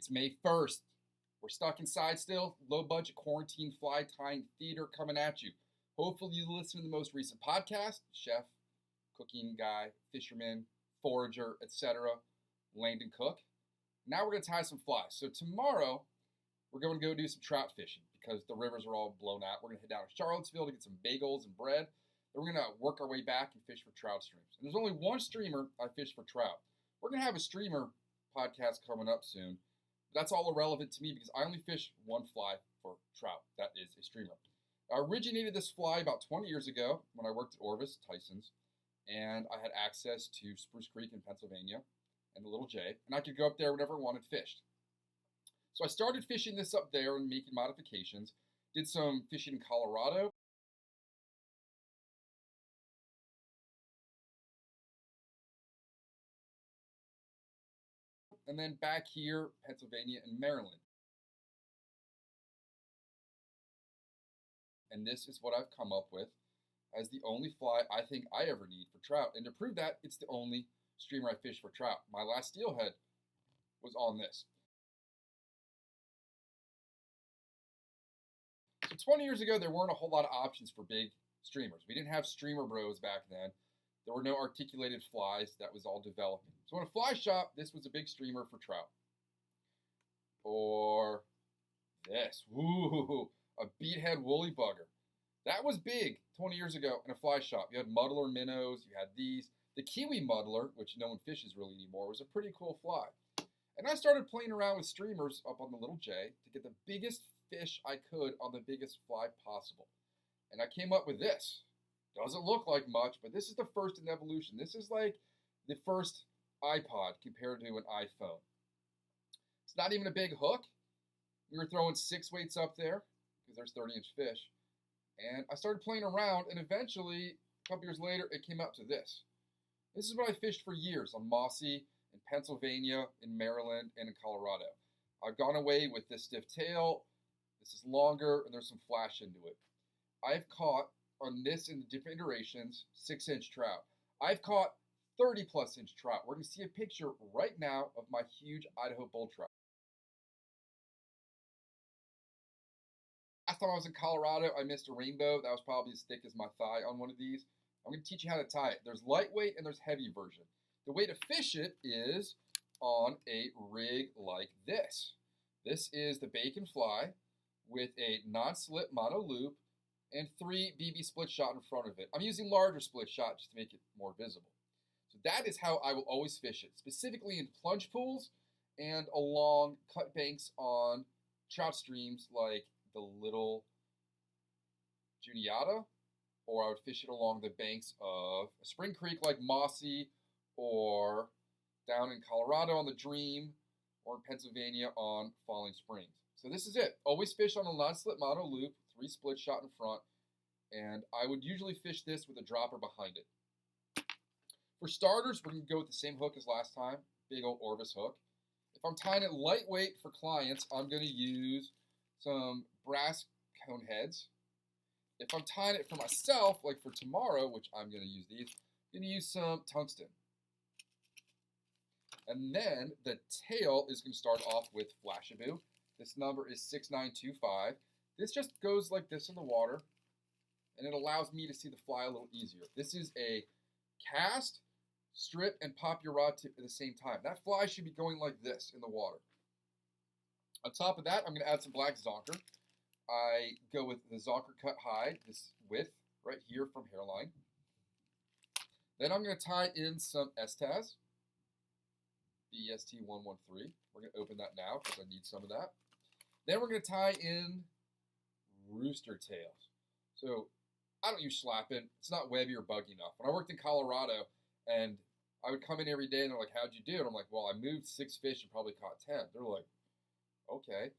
It's May 1st. We're stuck inside still. Low budget quarantine fly tying theater coming at you. Hopefully, you listen to the most recent podcast chef, cooking guy, fisherman, forager, etc. Langdon Cook. Now we're going to tie some flies. So, tomorrow, we're going to go do some trout fishing because the rivers are all blown out. We're going to head down to Charlottesville to get some bagels and bread. Then we're going to work our way back and fish for trout streams. And there's only one streamer I fish for trout. We're going to have a streamer podcast coming up soon. That's all irrelevant to me because I only fish one fly for trout. That is a streamer. I originated this fly about 20 years ago when I worked at Orvis Tyson's, and I had access to Spruce Creek in Pennsylvania and the Little J, and I could go up there whenever I wanted fished. So I started fishing this up there and making modifications. Did some fishing in Colorado. And then back here, Pennsylvania and Maryland. And this is what I've come up with as the only fly I think I ever need for trout. And to prove that, it's the only streamer I fish for trout. My last steelhead was on this. So 20 years ago, there weren't a whole lot of options for big streamers. We didn't have streamer bros back then. There were no articulated flies. That was all developing. So in a fly shop, this was a big streamer for trout. Or this. Woo, a beathead woolly bugger. That was big 20 years ago in a fly shop. You had muddler minnows. You had these. The kiwi muddler, which no one fishes really anymore, was a pretty cool fly. And I started playing around with streamers up on the Little J to get the biggest fish I could on the biggest fly possible. And I came up with this. Doesn't look like much, but this is the first in evolution. This is like the first iPod compared to an iPhone. It's not even a big hook. We were throwing 6 weights up there because there's 30-inch fish. And I started playing around, and eventually, a couple years later, it came out to this. This is what I fished for years on Mossy, in Pennsylvania, in Maryland, and in Colorado. I've gone away with this stiff tail. This is longer, and there's some flash into it. I've caught on this in the different iterations, 6-inch trout. I've caught 30-plus inch trout. We're going to see a picture right now of my huge Idaho bull trout. Last time I was in Colorado, I missed a rainbow. That was probably as thick as my thigh on one of these. I'm going to teach you how to tie it. There's lightweight and there's heavy version. The way to fish it is on a rig like this. This is the bacon fly with a non-slip mono loop and 3 BB split shot in front of it. I'm using larger split shot just to make it more visible. So that is how I will always fish it, specifically in plunge pools and along cut banks on trout streams like the Little Juniata, or I would fish it along the banks of a spring creek like Mossy, or down in Colorado on the Dream, or in Pennsylvania on Falling Springs. So this is it. Always fish on a non-slip mono loop, 3 split shot in front, and I would usually fish this with a dropper behind it. For starters, we're going to go with the same hook as last time, big old Orvis hook. If I'm tying it lightweight for clients, I'm going to use some brass cone heads. If I'm tying it for myself, like for tomorrow, which I'm going to use these, I'm going to use some tungsten. And then the tail is going to start off with Flashaboo. This number is 6925. This just goes like this in the water, and it allows me to see the fly a little easier. This is a cast, strip, and pop your rod tip at the same time. That fly should be going like this in the water. On top of that, I'm going to add some black zonker. I go with the zonker cut hide, this width right here from hairline. Then I'm going to tie in some Estaz, BEST113. We're going to open that now because I need some of that. Then we're going to tie in rooster tails. So I don't use slapping. It's not webby or buggy enough. When I worked in Colorado and I would come in every day and they're like, how'd you do? And I'm like, well, I moved 6 fish and probably caught 10. They're like, okay.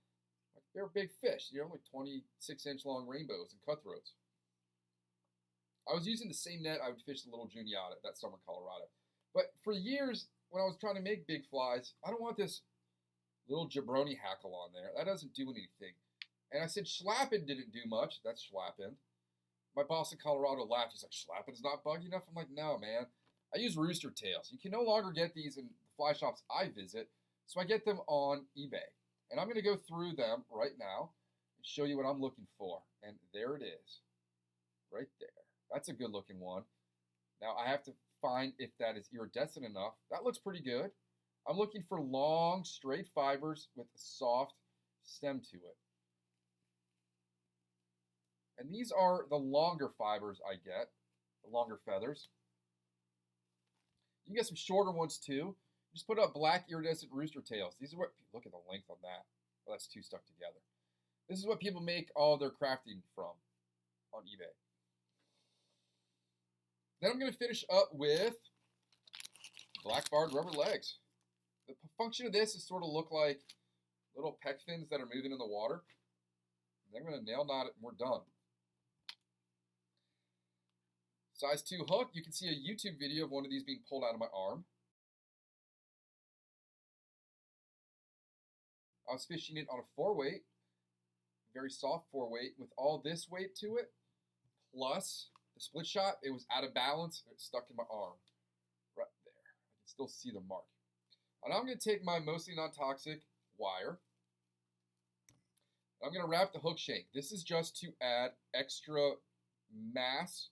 They're big fish, like 26-inch long rainbows and cutthroats. I was using the same net I would fish the Little Juniata that summer in Colorado. But for years, when I was trying to make big flies, I don't want this little jabroni hackle on there. That doesn't do anything. And I said schlappen didn't do much. That's schlappen. My boss in Colorado laughed. He's like, schlappen's not buggy enough? I'm like, no, man. I use rooster tails. You can no longer get these in the fly shops I visit. So I get them on eBay. And I'm going to go through them right now and show you what I'm looking for. And there it is, right there. That's a good looking one. Now I have to find if that is iridescent enough. That looks pretty good. I'm looking for long, straight fibers with a soft stem to it. And these are the longer fibers I get, the longer feathers. You can get some shorter ones too. Just put up black iridescent rooster tails. These are what, look at the length on that. Oh, that's two stuck together. This is what people make all their crafting from on eBay. Then I'm going to finish up with black barred rubber legs. The function of this is sort of look like little peck fins that are moving in the water. Then I'm going to nail knot it and we're done. Size 2 hook. You can see a YouTube video of one of these being pulled out of my arm. I was fishing it on a 4-weight, very soft 4-weight, with all this weight to it, plus the split shot. It was out of balance. It stuck in my arm, right there. I can still see the mark. And I'm going to take my mostly non-toxic wire. I'm going to wrap the hook shank. This is just to add extra mass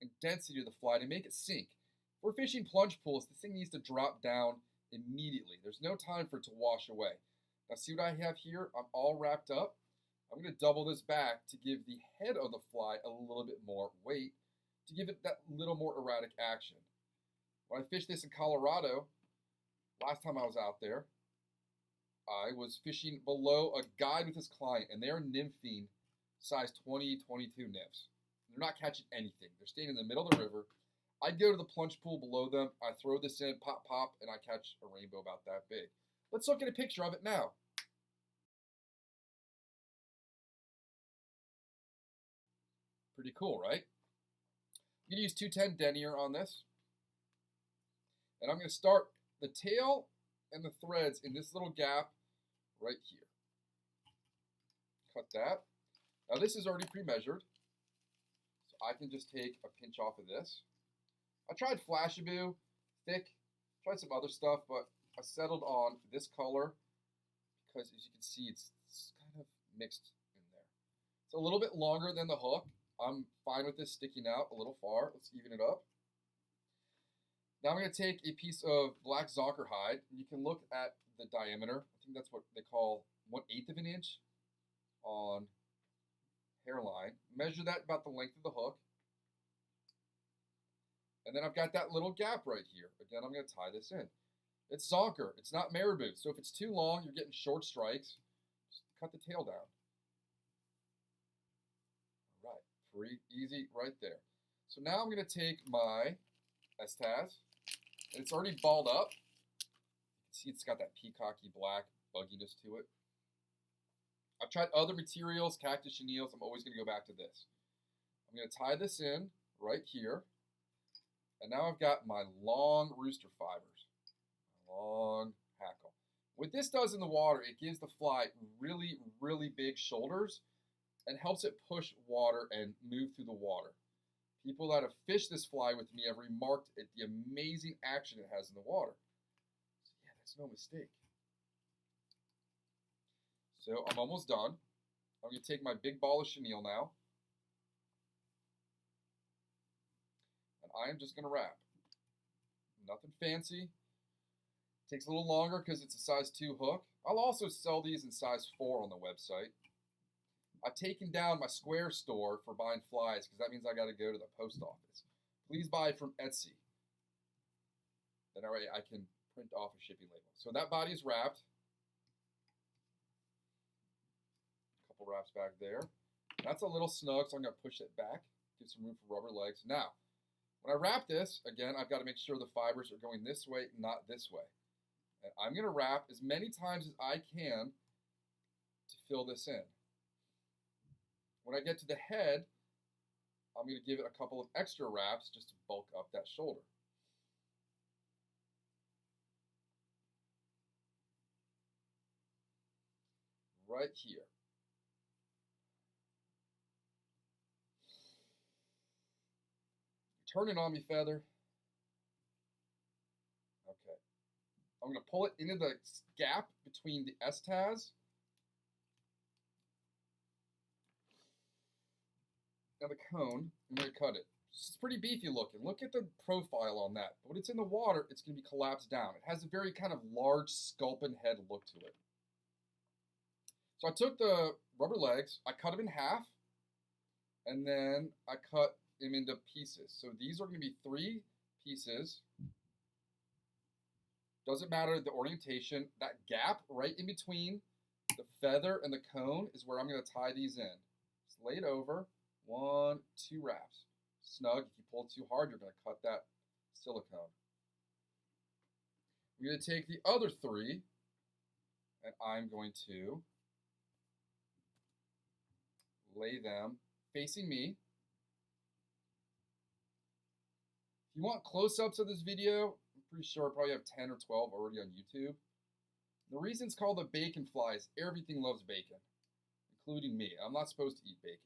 and density to the fly to make it sink. If we're fishing plunge pools, this thing needs to drop down immediately. There's no time for it to wash away. Now see what I have here? I'm all wrapped up. I'm going to double this back to give the head of the fly a little bit more weight, to give it that little more erratic action. When I fished this in Colorado, last time I was out there, I was fishing below a guide with his client, and they're nymphing size 20, 22 nymphs. They're not catching anything. They're staying in the middle of the river. I'd go to the plunge pool below them. I throw this in, pop, pop, and I catch a rainbow about that big. Let's look at a picture of it now. Pretty cool, right? I'm going to use 210 denier on this. And I'm going to start the tail and the threads in this little gap right here. Cut that. Now this is already pre-measured, so I can just take a pinch off of this. I tried Flashaboo, thick, tried some other stuff, but I settled on this color because, as you can see, it's kind of mixed in there. It's a little bit longer than the hook. I'm fine with this sticking out a little far. Let's even it up. Now I'm going to take a piece of black zonker hide. You can look at the diameter. I think that's what they call 1/8 of an inch on hairline. Measure that about the length of the hook. And then I've got that little gap right here. Again, I'm going to tie this in. It's zonker. It's not marabou. So if it's too long, you're getting short strikes. Just cut the tail down. All right. Pretty easy right there. So now I'm going to take my Estaz. And it's already balled up. You can see it's got that peacocky black bugginess to it. I've tried other materials, cactus chenilles. I'm always going to go back to this. I'm going to tie this in right here. And now I've got my long rooster fibers. Long hackle. What this does in the water, it gives the fly really, really big shoulders and helps it push water and move through the water. People that have fished this fly with me have remarked at the amazing action it has in the water. So yeah, that's no mistake. So I'm almost done. I'm going to take my big ball of chenille now. And I am just going to wrap. Nothing fancy. Takes a little longer because it's a size 2 hook. I'll also sell these in size 4 on the website. I've taken down my Square store for buying flies because that means I got to go to the post office. Please buy from Etsy. Then I can print off a shipping label. So that body is wrapped. A couple wraps back there. That's a little snug, so I'm going to push it back. Give some room for rubber legs. Now, when I wrap this, again, I've got to make sure the fibers are going this way, not this way. And I'm going to wrap as many times as I can to fill this in. When I get to the head, I'm going to give it a couple of extra wraps just to bulk up that shoulder. Right here. Turn it on me, feather. Okay. I'm going to pull it into the gap between the S-Taz and the cone. I'm going to cut it. It's pretty beefy looking. Look at the profile on that. But when it's in the water, it's going to be collapsed down. It has a very kind of large sculpin head look to it. So I took the rubber legs, I cut them in half, and then I cut them into pieces. So these are going to be 3 pieces. Doesn't matter the orientation. That gap right in between the feather and the cone is where I'm going to tie these in. Just lay it over. 1, 2 wraps. Snug. If you pull too hard, you're going to cut that silicone. We're going to take the other 3, and I'm going to lay them facing me. If you want close-ups of this video, I'm pretty sure I probably have 10 or 12 already on YouTube. The reason it's called a bacon fly is everything loves bacon, including me. I'm not supposed to eat bacon.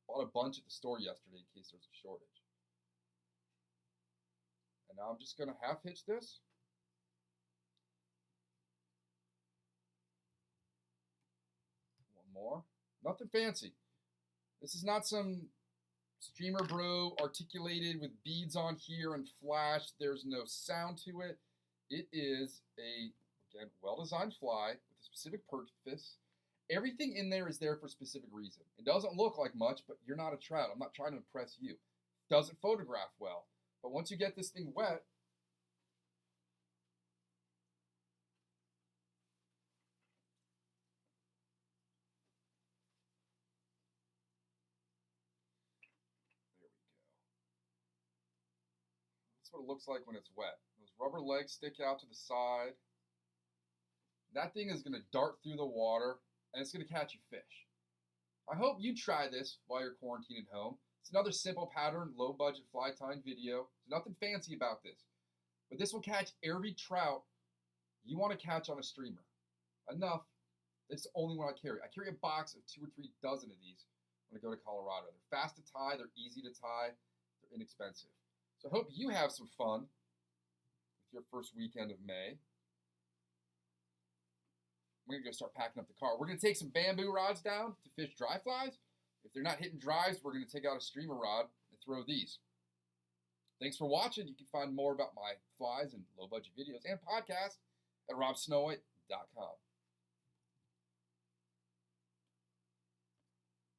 Bought a bunch at the store yesterday in case there's a shortage. And now I'm just going to half hitch this. One more. Nothing fancy. This is not some streamer bro articulated with beads on here and flash. There's no sound to it. It is a, again, well-designed fly with a specific purpose. Everything in there is there for a specific reason. It doesn't look like much, but you're not a trout. I'm not trying to impress you. It doesn't photograph well. But once you get this thing wet, there we go. That's what it looks like when it's wet. Those rubber legs stick out to the side. That thing is going to dart through the water, and it's going to catch you fish. I hope you try this while you're quarantined at home. It's another simple pattern, low budget fly tying video. There's nothing fancy about this. But this will catch every trout you want to catch on a streamer. Enough. It's the only one I carry. I carry a box of 2 or 3 dozen of these when I go to Colorado. They're fast to tie, they're easy to tie, they're inexpensive. So I hope you have some fun with your first weekend of May. We're going to go start packing up the car. We're going to take some bamboo rods down to fish dry flies. If they're not hitting dries, we're going to take out a streamer rod and throw these. Thanks for watching. You can find more about my flies and low-budget videos and podcasts at robsnowitt.com.